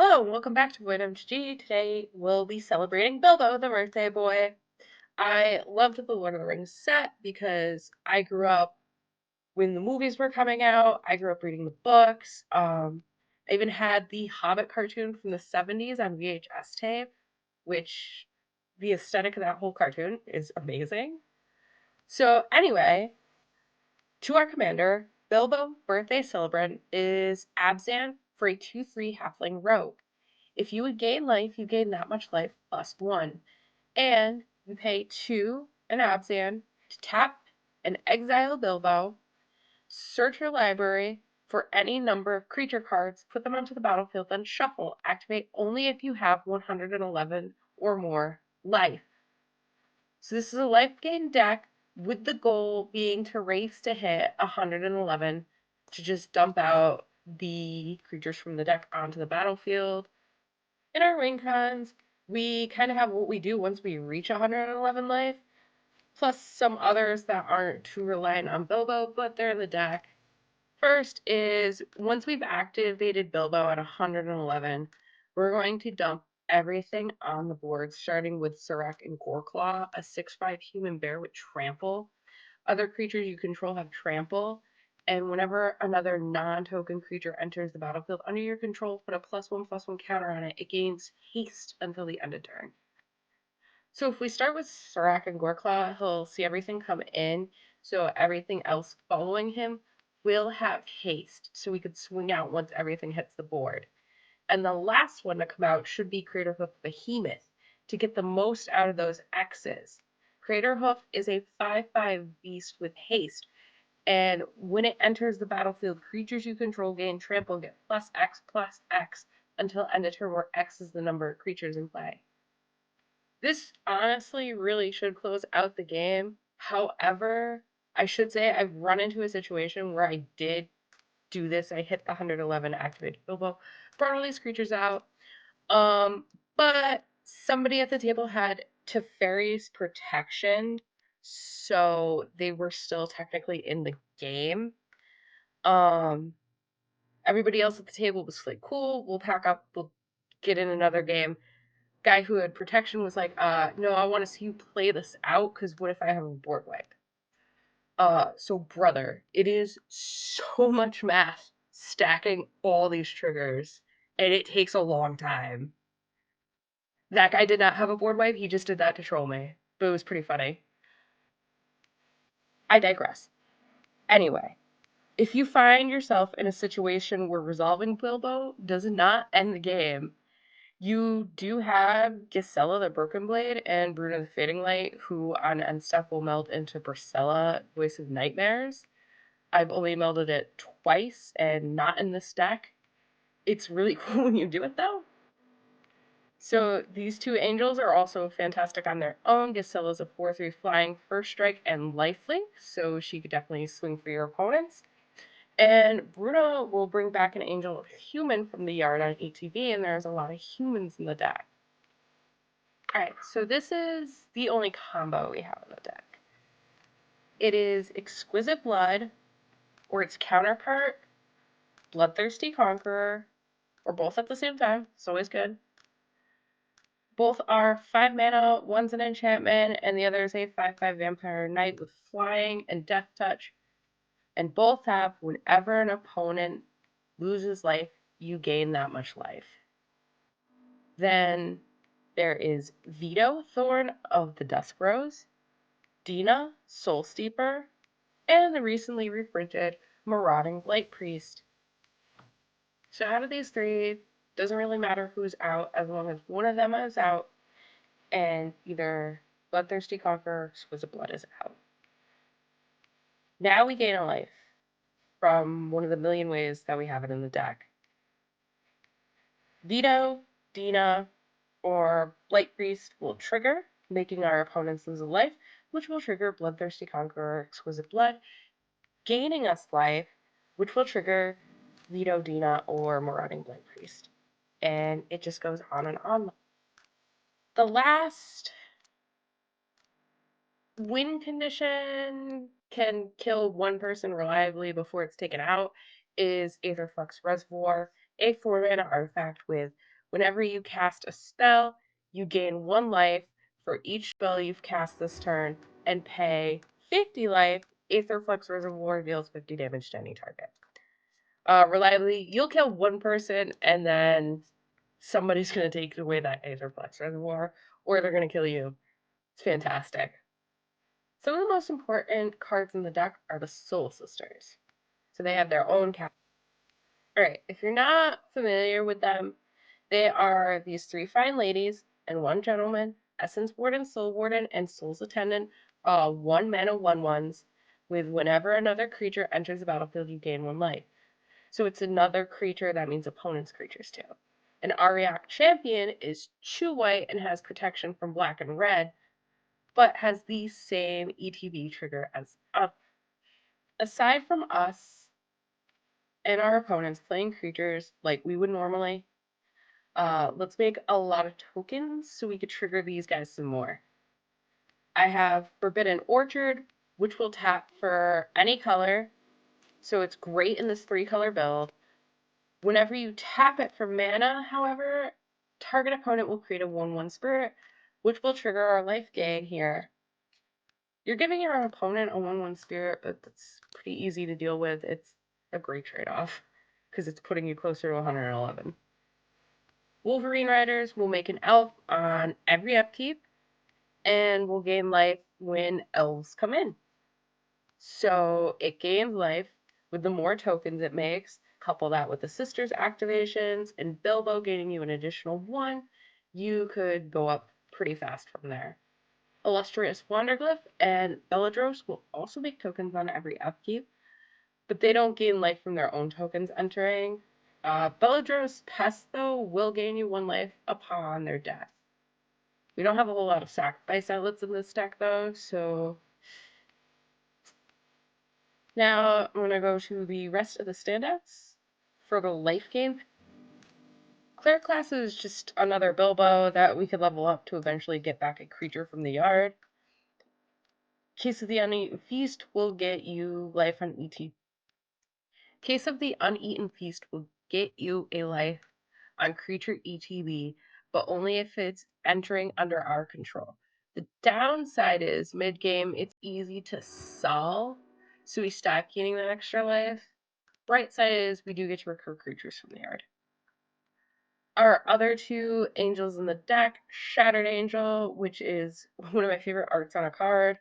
Hello, welcome back to Void MTG. Today we'll be celebrating Bilbo, the birthday boy. I loved the Lord of the Rings set because I grew up when the movies were coming out. I grew up reading the books. I even had the Hobbit cartoon from the 70s on VHS tape, which the aesthetic of that whole cartoon is amazing. So anyway, to our commander, Bilbo, birthday celebrant, is Abzan for a 2/3 halfling rogue. If you would gain life, you gain that much life plus one. And you pay two an Abzan to tap and exile Bilbo, search your library for any number of creature cards, put them onto the battlefield, then shuffle. Activate only if you have 111 or more life. So this is a life gain deck with the goal being to race to hit 111 to just dump out the creatures from the deck onto the battlefield. In our wing cons, we kind of have what we do once we reach 111 life, plus some others that aren't too reliant on Bilbo, but they're in the deck. First is once we've activated Bilbo at 111, we're going to dump everything on the board, starting with Surrak and Goreclaw, a 6/5 human bear with trample. Other creatures you control have trample, and whenever another non-token creature enters the battlefield under your control, put a +1/+1 counter on it. It gains haste until the end of turn. So if we start with Serac and Goreclaw, he'll see everything come in, so everything else following him will have haste, so we could swing out once everything hits the board. And the last one to come out should be Craterhoof Behemoth to get the most out of those X's. Craterhoof is a 5/5 beast with haste, and when it enters the battlefield, creatures you control gain trample get +X/+X until end of turn, where X is the number of creatures in play. This honestly really should close out the game. However, I should say I've run into a situation where I did do this. I hit the 111, activated Bilbo, brought all these creatures out. But somebody at the table had Teferi's protection, so they were still technically in the game. Um, Everybody else at the table was like, "Cool, we'll pack up, we'll get in another game." Guy who had protection was like, no, I want to see you play this out, because what if I have a board wipe?" So brother, it is so much math stacking all these triggers, and it takes a long time. That guy did not have a board wipe, he just did that to troll me, but it was pretty funny. I digress. Anyway, if you find yourself in a situation where resolving Bilbo does not end the game, you do have Gisela the Broken Blade and Bruna the Fading Light, who on end step will meld into Bracella, Voice of Nightmares. I've only melded it twice and not in this deck. It's really cool when you do it though. So these two angels are also fantastic on their own. Gisela's a 4/3 flying, first strike, and lifelink, so she could definitely swing for your opponents. And Bruno will bring back an angel human from the yard on ETB, and there's a lot of humans in the deck. Alright, so this is the only combo we have in the deck. It is Exquisite Blood, or its counterpart, Bloodthirsty Conqueror, or both at the same time. It's always good. Both are 5 mana, one's an enchantment, and the other is a 5/5 vampire knight with flying and death touch. And both have whenever an opponent loses life, you gain that much life. Then there is Vito, Thorn of the Dusk Rose, Dina, Soul Steeper, and the recently reprinted Marauding Blight Priest. So out of these three, doesn't really matter who's out as long as one of them is out and either Bloodthirsty Conqueror or Exquisite Blood is out. Now we gain a life from one of the million ways that we have it in the deck. Vito, Dina, or Blight Priest will trigger, making our opponents lose a life, which will trigger Bloodthirsty Conqueror or Exquisite Blood, gaining us life, which will trigger Vito, Dina, or Marauding Blight Priest. And it just goes on and on. The last win condition can kill one person reliably before it's taken out is Aetherflux Reservoir. a 4-mana artifact with whenever you cast a spell, you gain 1 life for each spell you've cast this turn and pay 50 life. Aetherflux Reservoir deals 50 damage to any target. Reliably, you'll kill one person and then somebody's going to take away that Aetherflux Reservoir, or they're going to kill you. It's fantastic. Some of the most important cards in the deck are the Soul Sisters. So they have their own cap. Alright, if you're not familiar with them, they are these 3 fine ladies and 1 gentleman, Essence Warden, Soul Warden, and Soul's Attendant, 1 mana 1/1s, with whenever another creature enters the battlefield, you gain 1 life. So it's another creature, that means opponent's creatures too. An Ariak champion is 2 white and has protection from black and red, but has the same ETB trigger as us. Aside from us and our opponents playing creatures like we would normally, let's make a lot of tokens so we could trigger these guys some more. I have Forbidden Orchard, which will tap for any color, so it's great in this 3-color build. Whenever you tap it for mana, however, target opponent will create a 1/1 spirit, which will trigger our life gain here. You're giving your opponent a 1/1 spirit, but that's pretty easy to deal with. It's a great trade-off because it's putting you closer to 111. Wolverine Riders will make an elf on every upkeep and will gain life when elves come in. So it gains life with the more tokens it makes. Couple that with the sisters activations and Bilbo gaining you an additional 1, you could go up pretty fast from there. Illustrious Wanderglyph and Beladros will also make tokens on every upkeep, but they don't gain life from their own tokens entering. Beladros Pest, though, will gain you 1 life upon their death. We don't have a whole lot of sacrifice outlets in this deck, though, so now I'm going to go to the rest of the standouts. For the life gain, Cleric class is just another Bilbo that we could level up to eventually get back a creature from the yard. Case of the Uneaten Feast will get you life on ET. Case of the Uneaten Feast will get you a life on creature ETB, but only if it's entering under our control. The downside is mid-game, it's easy to solve, so we stop gaining that extra life. Bright side is we do get to recur creatures from the yard. Our other 2 angels in the deck, Shattered Angel, which is one of my favorite arts on a card,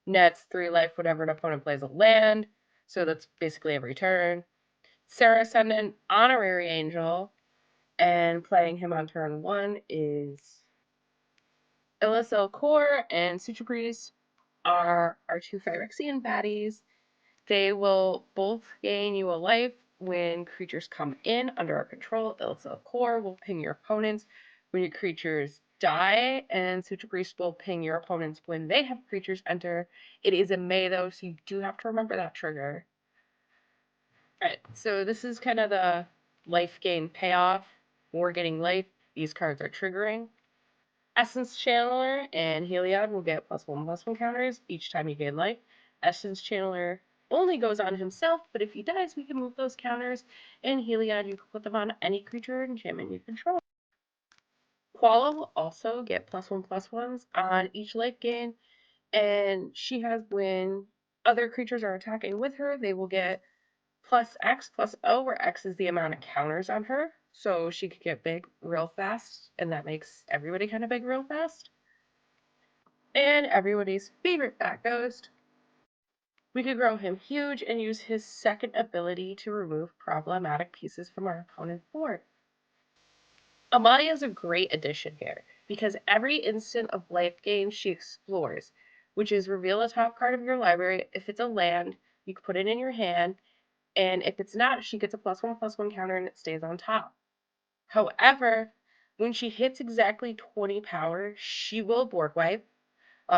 nets 3 life whenever an opponent plays a land, so that's basically every turn. Sarah Ascendant, Honorary Angel, and playing him on turn 1 is Ilisel Core and Suture Priest are our 2 Phyrexian baddies. They will both gain you a life when creatures come in under our control. Ilisel Core will ping your opponents when your creatures die, and Suture Priest will ping your opponents when they have creatures enter. It is a May, though, so you do have to remember that trigger. Alright, so this is kind of the life gain payoff. When we're getting life, these cards are triggering. Essence Channeler and Heliod will get +1/+1 counters each time you gain life. Essence Channeler only goes on himself, but if he dies, we can move those counters. And Heliod, you can put them on any creature or enchantment you control. Qualla will also get +1/+1s on each life gain, and she has when other creatures are attacking with her, they will get +X+O, where X is the amount of counters on her. So she could get big real fast, and that makes everybody kind of big real fast. And everybody's favorite Bat Ghost. We could grow him huge and use his second ability to remove problematic pieces from our opponent's board. Amalia is a great addition here, because every instant of life gain she explores, which is reveal a top card of your library. If it's a land, you can put it in your hand, and if it's not, she gets a +1/+1 counter and it stays on top. However, when she hits exactly 20 power, she will board wipe.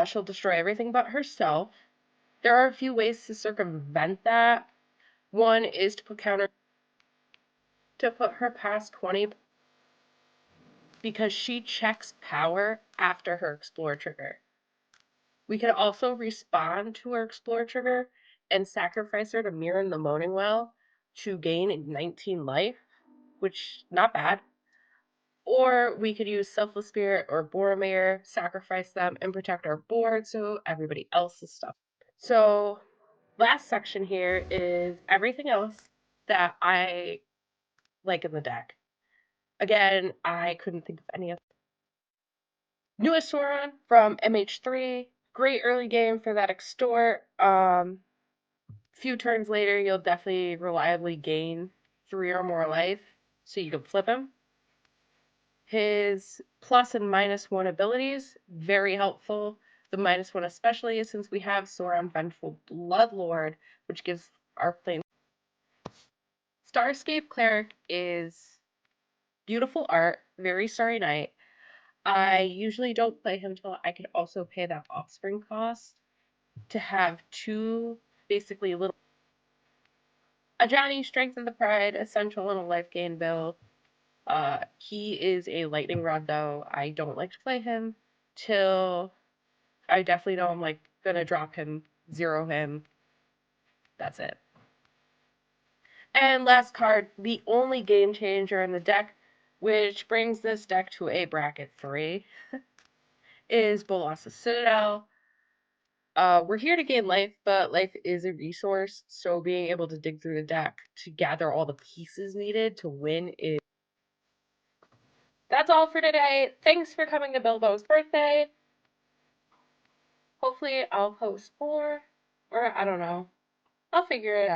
She'll destroy everything but herself. There are a few ways to circumvent that. One is to put her past 20 because she checks power after her Explore trigger. We can also respond to her Explore trigger and sacrifice her to Mirren the Moaning Well to gain 19 life. which not bad. Or we could use Selfless Spirit or Boromir, sacrifice them, and protect our board so everybody else's stuff. So, last section here is everything else that I like in the deck. Again, I couldn't think of any of. Newest Sauron from MH3. Great early game for that extort. Few turns later, you'll definitely reliably gain 3 or more life, so you can flip him. His plus and -1 abilities, very helpful. The -1 especially since we have Sauron Vengeful Bloodlord, which gives our flame. Starscape Cleric is beautiful art, very Starry Night. I usually don't play him until I could also pay that offspring cost to have two basically little. A Johnny, Strength of the Pride, essential in a life gain build. He is a lightning rod though. I don't like to play him till I definitely know I'm like gonna drop him, zero him. That's it. And last card, the only game changer in the deck, which brings this deck to a bracket 3, is Bolas's Citadel. We're here to gain life, but life is a resource, so being able to dig through the deck to gather all the pieces needed to win is. That's all for today. Thanks for coming to Bilbo's birthday. Hopefully I'll post more, or I don't know. I'll figure it out.